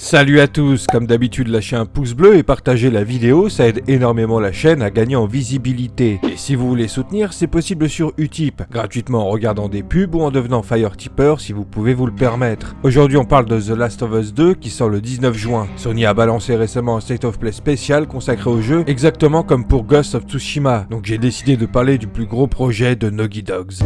Salut à tous, comme d'habitude lâchez un pouce bleu et partagez la vidéo, ça aide énormément la chaîne à gagner en visibilité. Et si vous voulez soutenir, c'est possible sur Utip, gratuitement en regardant des pubs ou en devenant Fire Tipper si vous pouvez vous le permettre. Aujourd'hui on parle de The Last of Us 2 qui sort le 19 juin. Sony a balancé récemment un State of Play spécial consacré au jeu, exactement comme pour Ghost of Tsushima, donc j'ai décidé de parler du plus gros projet de Naughty Dogs.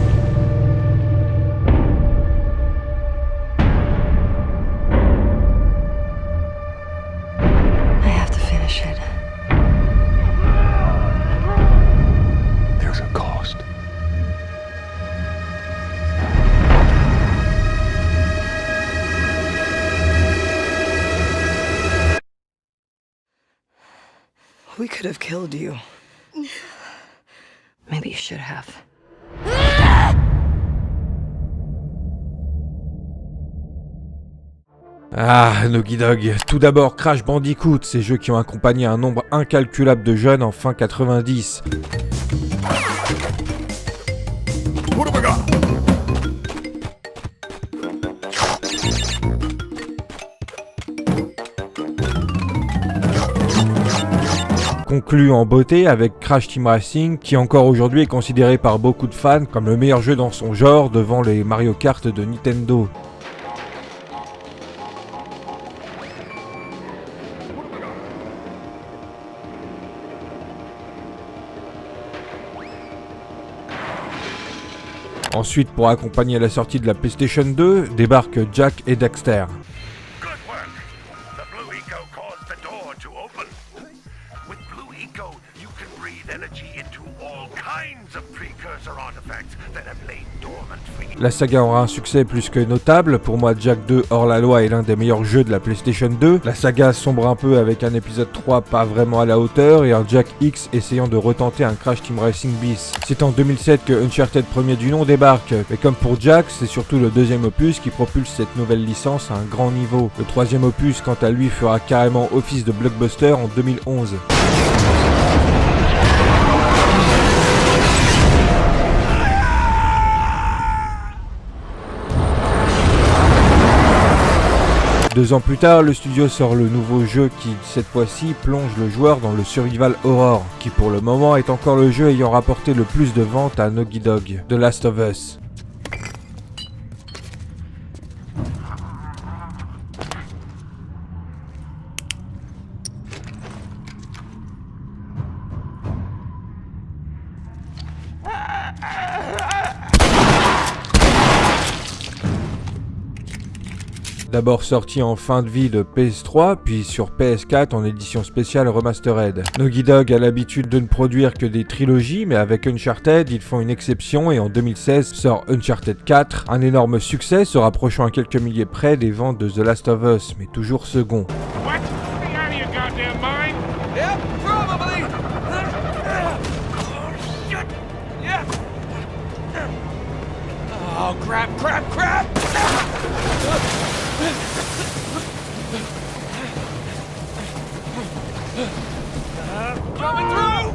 We could have killed you. Maybe you should have. Ah, Naughty Dog. Tout d'abord, Crash Bandicoot, ces jeux qui ont accompagné un nombre incalculable de jeunes en fin 90. Conclu en beauté avec Crash Team Racing qui encore aujourd'hui est considéré par beaucoup de fans comme le meilleur jeu dans son genre devant les Mario Kart de Nintendo. Ensuite, pour accompagner la sortie de la PlayStation 2, débarquent Jack et Daxter. La saga aura un succès plus que notable. Pour moi, Jack 2 hors la loi est l'un des meilleurs jeux de la PlayStation 2. La saga sombre un peu avec un épisode 3 pas vraiment à la hauteur et un Jack X essayant de retenter un Crash Team Racing bis. C'est en 2007 que Uncharted premier du nom débarque. Mais comme pour Jack, c'est surtout le deuxième opus qui propulse cette nouvelle licence à un grand niveau. Le troisième opus, quant à lui, fera carrément office de blockbuster en 2011. Deux ans plus tard, le studio sort le nouveau jeu qui, cette fois-ci, plonge le joueur dans le survival horror, qui pour le moment est encore le jeu ayant rapporté le plus de ventes à Naughty Dog, The Last of Us. D'abord sorti en fin de vie de PS3, puis sur PS4 en édition spéciale remastered. Naughty Dog a l'habitude de ne produire que des trilogies, mais avec Uncharted, ils font une exception et en 2016 sort Uncharted 4, un énorme succès se rapprochant à quelques milliers près des ventes de The Last of Us, mais toujours second. Oh, crap, crap, crap! Coming through!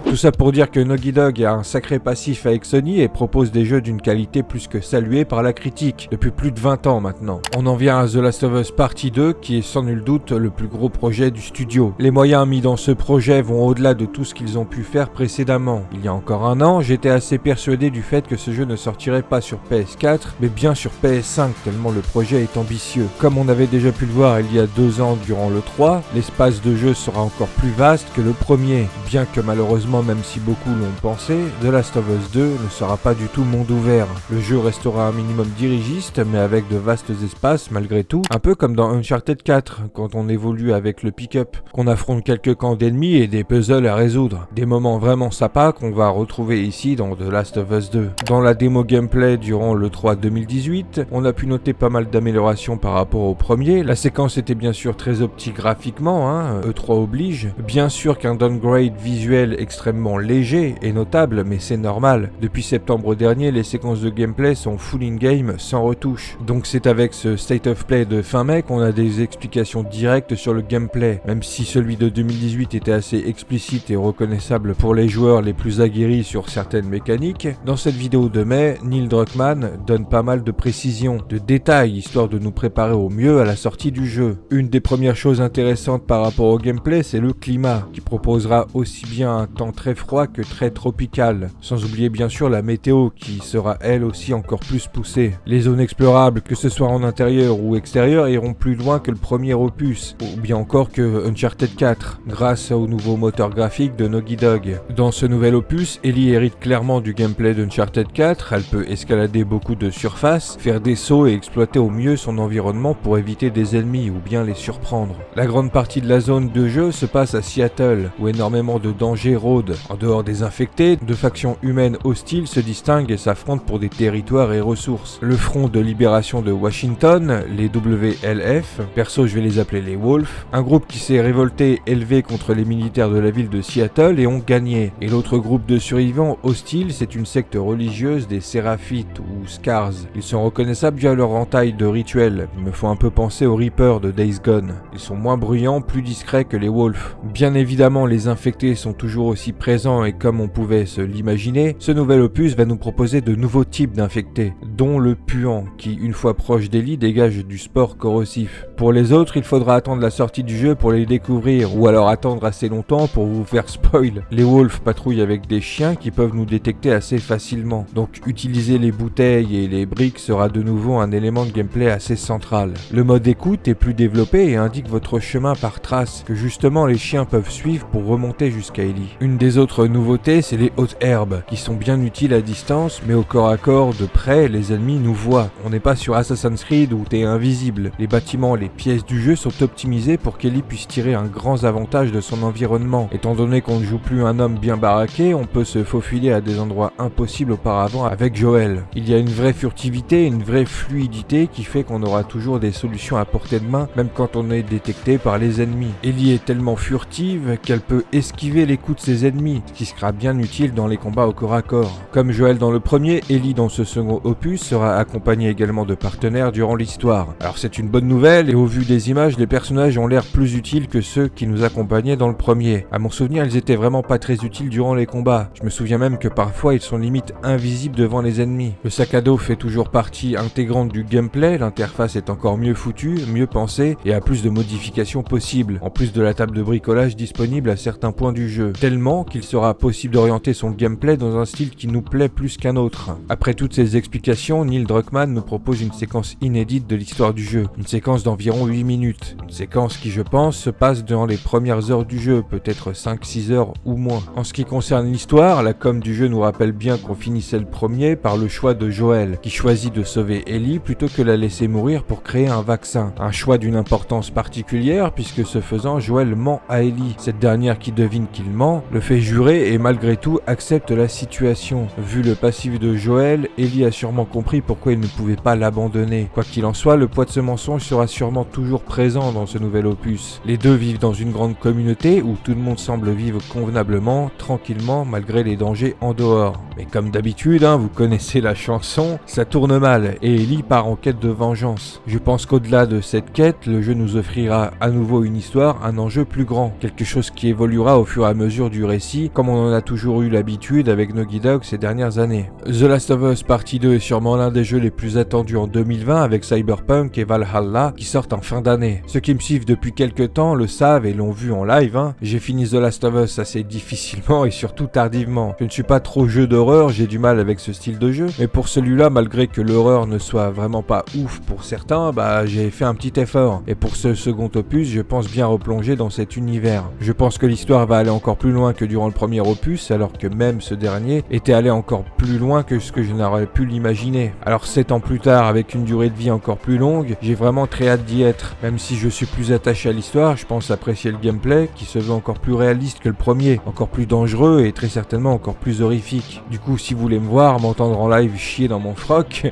Tout ça pour dire que Naughty Dog a un sacré passif avec Sony et propose des jeux d'une qualité plus que saluée par la critique, depuis plus de 20 ans maintenant. On en vient à The Last of Us Partie 2, qui est sans nul doute le plus gros projet du studio. Les moyens mis dans ce projet vont au-delà de tout ce qu'ils ont pu faire précédemment. Il y a encore un an, j'étais assez persuadé du fait que ce jeu ne sortirait pas sur PS4, mais bien sur PS5, tellement le projet est ambitieux. Comme on avait déjà pu le voir il y a 2 ans durant le 3, l'espace de jeu sera encore plus vaste que le premier, bien que malheureusement, même si beaucoup l'ont pensé, The Last of Us 2 ne sera pas du tout monde ouvert. Le jeu restera un minimum dirigiste, mais avec de vastes espaces malgré tout, un peu comme dans Uncharted 4, quand on évolue avec le pick-up, qu'on affronte quelques camps d'ennemis et des puzzles à résoudre. Des moments vraiment sympas qu'on va retrouver ici dans The Last of Us 2. Dans la démo gameplay durant le 3 2018, on a pu noter pas mal d'améliorations par rapport au premier. La séquence était bien sûr très optique graphiquement, E3 oblige. Bien sûr qu'un downgrade visuel extrêmement extrêmement léger et notable, mais c'est normal. Depuis septembre dernier, les séquences de gameplay sont full in-game sans retouche. Donc c'est avec ce State of Play de fin mai qu'on a des explications directes sur le gameplay, même si celui de 2018 était assez explicite et reconnaissable pour les joueurs les plus aguerris sur certaines mécaniques. Dans cette vidéo de mai, Neil Druckmann donne pas mal de précisions, de détails, histoire de nous préparer au mieux à la sortie du jeu. Une des premières choses intéressantes par rapport au gameplay, c'est le climat, qui proposera aussi bien un temps très froid que très tropical, sans oublier bien sûr la météo qui sera elle aussi encore plus poussée. Les zones explorables, que ce soit en intérieur ou extérieur, iront plus loin que le premier opus, ou bien encore que Uncharted 4, grâce au nouveau moteur graphique de Naughty Dog. Dans ce nouvel opus, Ellie hérite clairement du gameplay d'Uncharted 4, elle peut escalader beaucoup de surface, faire des sauts et exploiter au mieux son environnement pour éviter des ennemis ou bien les surprendre. La grande partie de la zone de jeu se passe à Seattle, où énormément de dangers rôdent. En dehors des infectés, deux factions humaines hostiles se distinguent et s'affrontent pour des territoires et ressources. Le Front de Libération de Washington, les WLF, perso je vais les appeler les Wolves, un groupe qui s'est révolté élevé contre les militaires de la ville de Seattle et ont gagné. Et l'autre groupe de survivants hostiles, c'est une secte religieuse des Séraphites ou Scars. Ils sont reconnaissables via leur entaille de rituels. Ils me font un peu penser aux Reapers de Days Gone. Ils sont moins bruyants, plus discrets que les Wolves. Bien évidemment, les infectés sont toujours aussi présents et comme on pouvait se l'imaginer, ce nouvel opus va nous proposer de nouveaux types d'infectés, dont le puant, qui une fois proche d'Ellie dégage du spore corrosif. Pour les autres, il faudra attendre la sortie du jeu pour les découvrir, ou alors attendre assez longtemps pour vous faire spoil. Les Wolves patrouillent avec des chiens qui peuvent nous détecter assez facilement, donc utiliser les bouteilles et les briques sera de nouveau un élément de gameplay assez central. Le mode écoute est plus développé et indique votre chemin par traces, que justement les chiens peuvent suivre pour remonter jusqu'à Ellie. Une des autres nouveautés, c'est les hautes herbes, qui sont bien utiles à distance, mais au corps à corps, de près, les ennemis nous voient. On n'est pas sur Assassin's Creed où t'es invisible. Les bâtiments, les pièces du jeu sont optimisées pour qu'Ellie puisse tirer un grand avantage de son environnement. Étant donné qu'on ne joue plus un homme bien baraqué, on peut se faufiler à des endroits impossibles auparavant avec Joel. Il y a une vraie furtivité, une vraie fluidité qui fait qu'on aura toujours des solutions à portée de main, même quand on est détecté par les ennemis. Ellie est tellement furtive qu'elle peut esquiver les coups de ses ennemis, ce qui sera bien utile dans les combats au corps à corps. Comme Joel dans le premier, Ellie dans ce second opus sera accompagnée également de partenaires durant l'histoire. Alors c'est une bonne nouvelle et au vu des images, les personnages ont l'air plus utiles que ceux qui nous accompagnaient dans le premier. À mon souvenir, ils étaient vraiment pas très utiles durant les combats. Je me souviens même que parfois ils sont limite invisibles devant les ennemis. Le sac à dos fait toujours partie intégrante du gameplay, l'interface est encore mieux foutue, mieux pensée et a plus de modifications possibles, en plus de la table de bricolage disponible à certains points du jeu, tellement qu'il sera possible d'orienter son gameplay dans un style qui nous plaît plus qu'un autre. Après toutes ces explications, Neil Druckmann nous propose une séquence inédite de l'histoire du jeu, une séquence d'environ 8 minutes, une séquence qui je pense se passe dans les premières heures du jeu, peut-être 5-6 heures ou moins. En ce qui concerne l'histoire, la com du jeu nous rappelle bien qu'on finissait le premier par le choix de Joel, qui choisit de sauver Ellie plutôt que la laisser mourir pour créer un vaccin. Un choix d'une importance particulière puisque ce faisant, Joel ment à Ellie. Cette dernière qui devine qu'il ment, le fait jurer et malgré tout accepte la situation. Vu le passif de Joel, Ellie a sûrement compris pourquoi il ne pouvait pas l'abandonner. Quoi qu'il en soit, le poids de ce mensonge sera sûrement toujours présent dans ce nouvel opus. Les deux vivent dans une grande communauté où tout le monde semble vivre convenablement, tranquillement, malgré les dangers en dehors. Mais comme d'habitude, vous connaissez la chanson, ça tourne mal et Ellie part en quête de vengeance. Je pense qu'au-delà de cette quête, le jeu nous offrira à nouveau une histoire, un enjeu plus grand, quelque chose qui évoluera au fur et à mesure du récit, comme on en a toujours eu l'habitude avec Naughty Dog ces dernières années. The Last of Us Partie 2 est sûrement l'un des jeux les plus attendus en 2020 avec Cyberpunk et Valhalla qui sortent en fin d'année. Ceux qui me suivent depuis quelques temps le savent et l'ont vu en live, j'ai fini The Last of Us assez difficilement et surtout tardivement. Je ne suis pas trop jeu d'horreur, j'ai du mal avec ce style de jeu, mais pour celui-là, malgré que l'horreur ne soit vraiment pas ouf pour certains, j'ai fait un petit effort. Et pour ce second opus, je pense bien replonger dans cet univers. Je pense que l'histoire va aller encore plus loin que durant le premier opus, alors que même ce dernier était allé encore plus loin que ce que je n'aurais pu l'imaginer imaginé. Alors 7 ans plus tard, avec une durée de vie encore plus longue, j'ai vraiment très hâte d'y être. Même si je suis plus attaché à l'histoire, je pense apprécier le gameplay qui se veut encore plus réaliste que le premier, encore plus dangereux et très certainement encore plus horrifique. Du coup, si vous voulez me voir, m'entendre en live chier dans mon froc,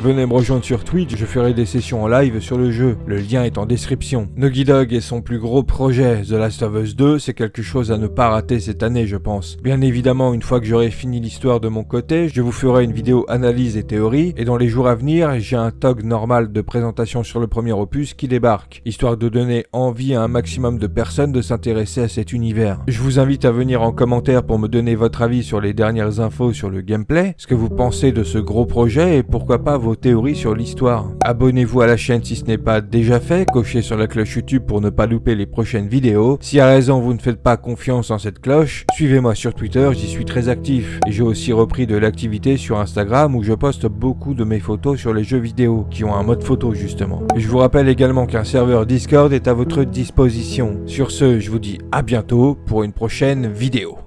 venez me rejoindre sur Twitch, je ferai des sessions en live sur le jeu. Le lien est en description. Naughty Dog et son plus gros projet, The Last of Us 2, c'est quelque chose à ne pas rater cette année, je pense. Bien évidemment, une fois que j'aurai fini l'histoire de mon côté, je vous ferai une vidéo analyse et théorie, et dans les jours à venir, j'ai un TOG normal de présentation sur le premier opus qui débarque, histoire de donner envie à un maximum de personnes de s'intéresser à cet univers. Je vous invite à venir en commentaire pour me donner votre avis sur les dernières infos sur le gameplay, ce que vous pensez de ce gros projet et pourquoi pas vos théories sur l'histoire. Abonnez-vous à la chaîne si ce n'est pas déjà fait, cochez sur la cloche YouTube pour ne pas louper les prochaines vidéos. Si à raison vous ne faites pas confiance en cette cloche, suivez-moi sur Twitter, j'y suis très actif. Et j'ai aussi repris de l'activité sur Instagram où je poste beaucoup de mes photos sur les jeux vidéo, qui ont un mode photo justement. Et je vous rappelle également qu'un serveur Discord est à votre disposition. Sur ce, je vous dis à bientôt pour une prochaine vidéo.